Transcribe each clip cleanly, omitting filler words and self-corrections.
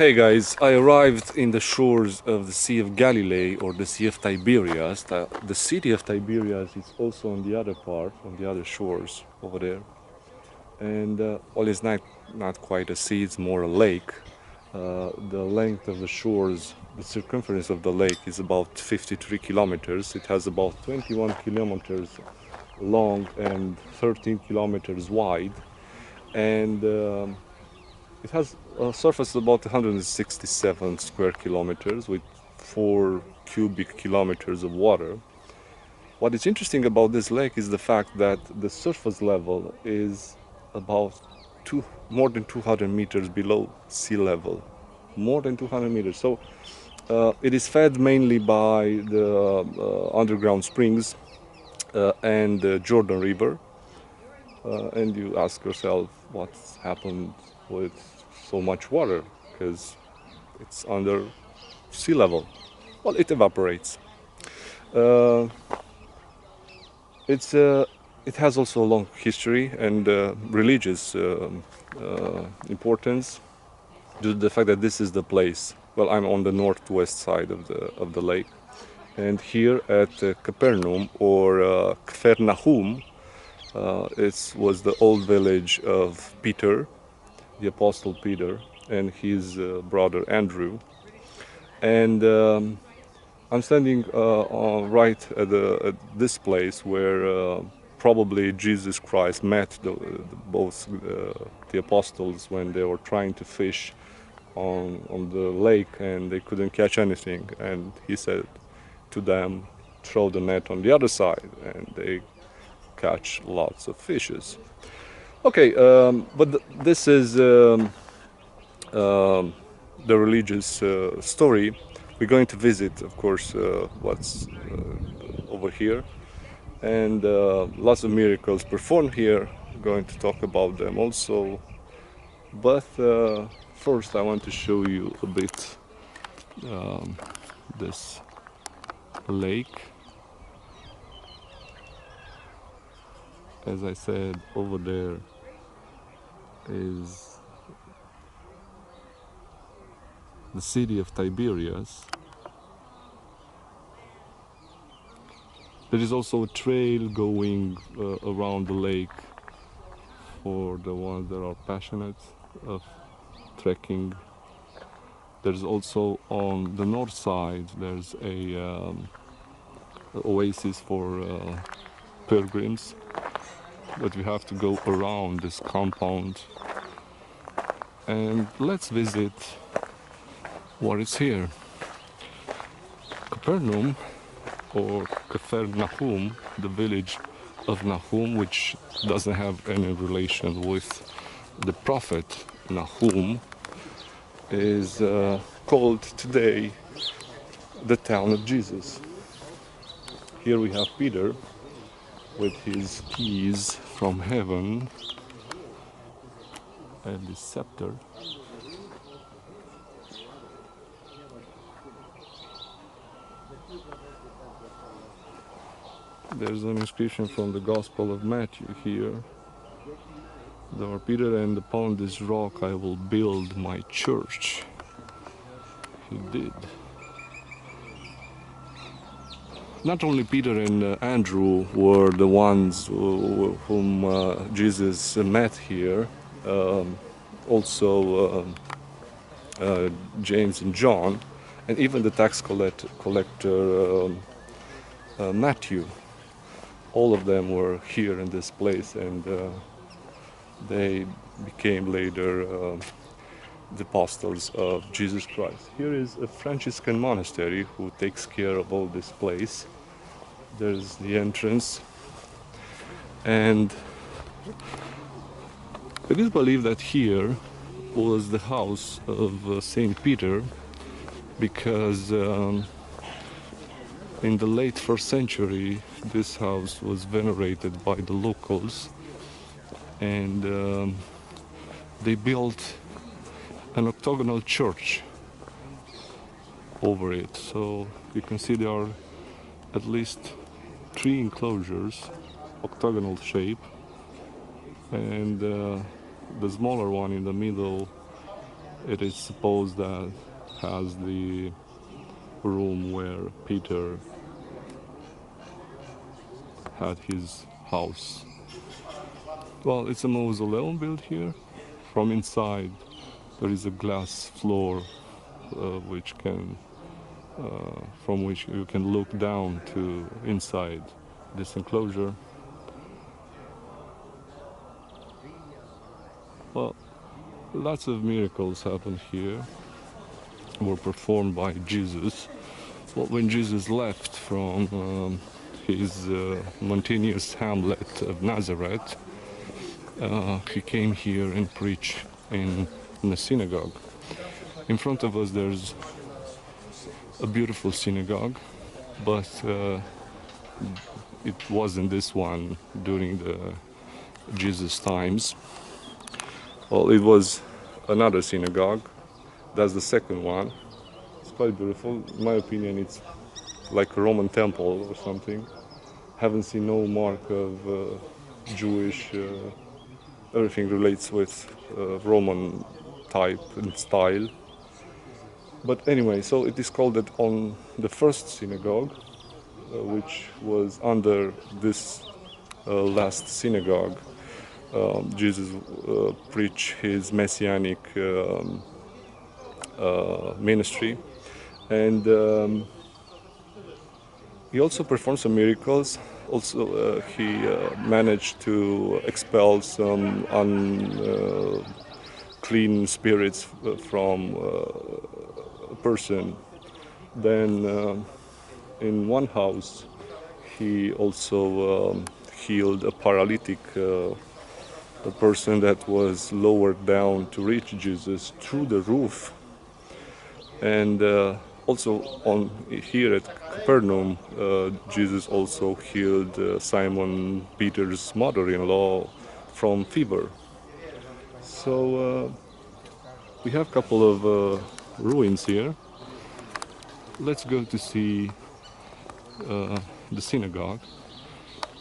Hey guys, I arrived in the shores of the Sea of Galilee, or the Sea of Tiberias. The city of Tiberias is also on the other part, on the other shores over there. And well, it's not quite a sea, it's more a lake. The length of the shores, the circumference of the lake is about 53 kilometers. It has about 21 kilometers long and 13 kilometers wide. And it has a surface of about 167 square kilometers with 4 cubic kilometers of water. What is interesting about this lake is the fact that the surface level is about more than 200 meters below sea level. More than 200 meters. So it is fed mainly by the underground springs and the Jordan River. And you ask yourself what's happened with so much water, because it's under sea level. Well, it evaporates. Uh, it has also a long history and religious importance due to the fact that this is the place. Well, I'm on the northwest side of the lake, and here at Capernaum, or Kfar Nahum, it was the old village of Peter, the Apostle Peter, and his brother Andrew. And I'm standing right at this place where probably Jesus Christ met both the apostles when they were trying to fish on the lake and they couldn't catch anything. And he said to them, throw the net on the other side, and they catch lots of fishes. Okay, but this is the religious story. We're going to visit, of course, what's over here, and lots of miracles performed here. We're going to talk about them also. But first, I want to show you a bit this lake. As I said, over there is the city of Tiberias. There is also a trail going around the lake for the ones that are passionate of trekking. There's also on the north side, there's a oasis for pilgrims, but we have to go around this compound. And let's visit what is here. Capernaum, or Kfar Nahum, the village of Nahum, which doesn't have any relation with the prophet Nahum, is called today the town of Jesus. Here we have Peter with his keys from heaven and his scepter. There's an inscription from the Gospel of Matthew here. There are Peter, and upon this rock I will build my church. He did. Not only Peter and Andrew were the ones whom Jesus met here, also James and John, and even the tax collector Matthew. All of them were here in this place, and they became later the apostles of Jesus Christ. Here is a Franciscan monastery who takes care of all this place. There's the entrance, and it is believed that here was the house of Saint Peter, because in the late 1st century this house was venerated by the locals, and they built an octagonal church over it. So you can see there are at least 3 enclosures, octagonal shape, and the smaller one in the middle It is supposed that has the room where Peter had his house. Well, it's a mausoleum built here. From inside, there is a glass floor, which can, from which you can look down to inside this enclosure. Well, lots of miracles happened here, were performed by Jesus. Well, when Jesus left from his mountainous hamlet of Nazareth, he came here and preached in the synagogue. In front of us there's a beautiful synagogue, but it wasn't this one during the Jesus times. Well, it was another synagogue. That's the second one. It's quite beautiful. In my opinion, it's like a Roman temple or something. Haven't seen no mark of Jewish. Everything relates with Roman type and style. But anyway, so it is called that on the first synagogue, which was under this last synagogue. Jesus preached his messianic ministry, and he also performed some miracles. Also, he managed to expel some unclean spirits from a person. Then, in one house, he also healed a paralytic, a person that was lowered down to reach Jesus through the roof. And also on here at Capernaum, Jesus also healed Simon Peter's mother-in-law from fever. So we have a couple of ruins here. Let's go to see the synagogue,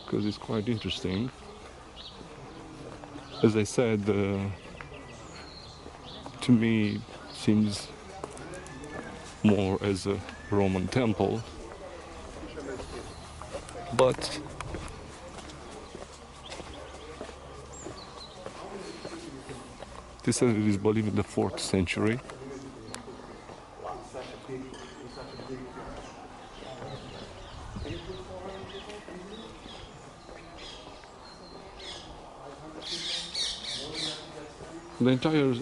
because it's quite interesting. As I said, to me seems more as a Roman temple, but this says it is believed in the 4th century. The entire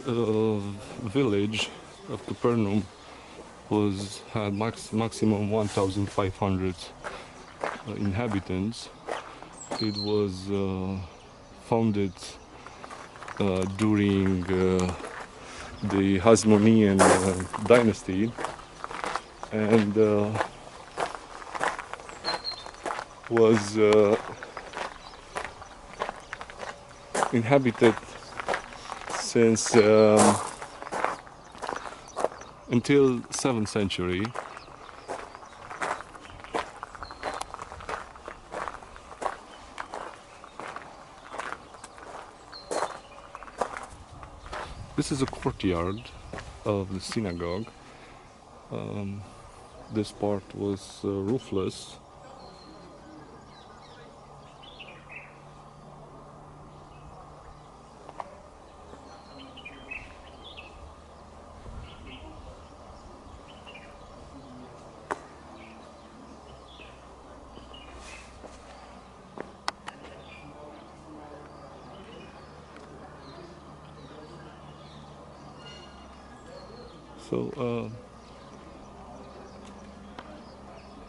village of Capernaum had maximum 1,500 inhabitants. It was founded during the Hasmonean dynasty, and was inhabited since until 7th century. This is a courtyard of the synagogue. This part was roofless. So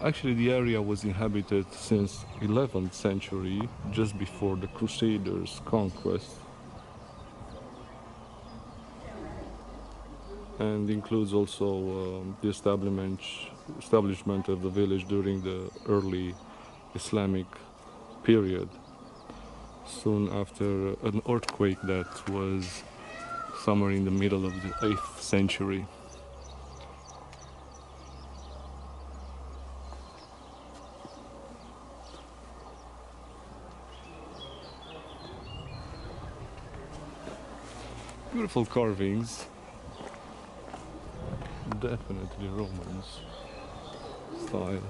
actually the area was inhabited since 11th century, just before the Crusaders' conquest, and includes also the establishment of the village during the early Islamic period, soon after an earthquake that was somewhere in the middle of the 8th century. Beautiful carvings. definitely Romans style.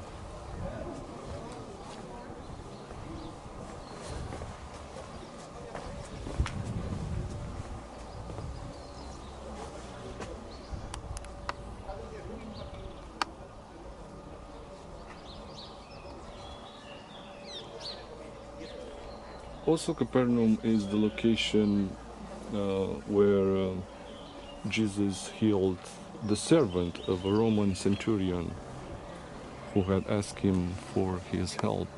Also, Capernaum is the location where Jesus healed the servant of a Roman centurion who had asked him for his help.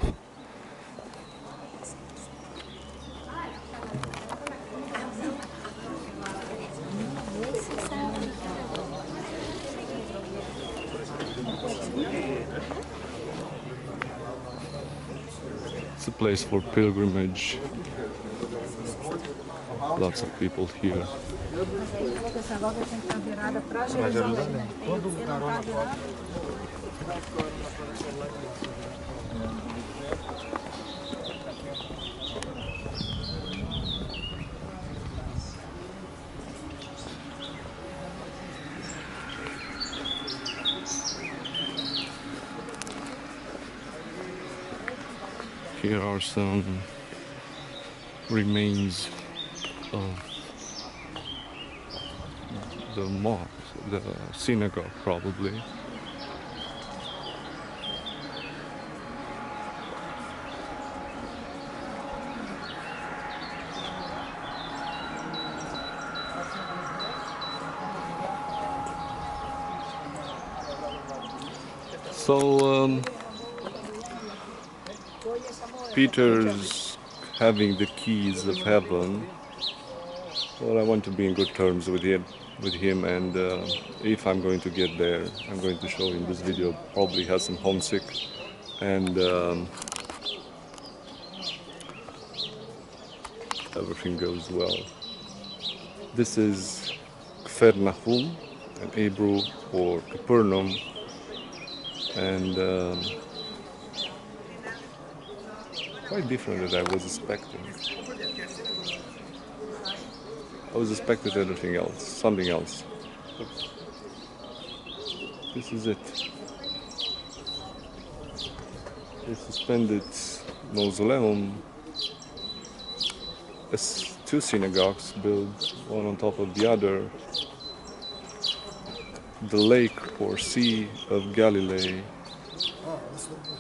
It's a place for pilgrimage. Lots of people here. Here are some remains of the mosque, the synagogue probably. So Peter's having the keys of heaven. Well, I want to be in good terms with him, and if I'm going to get there, I'm going to show him this video. Probably has some homesick, and everything goes well. This is Kfar Nahum, in Hebrew, or Capernaum, and quite different than I was expecting. I was expecting anything else, something else. But this is it. A suspended mausoleum. It's two synagogues built one on top of the other. The lake or sea of Galilee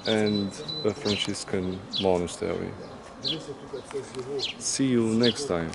and a Franciscan monastery. See you next time.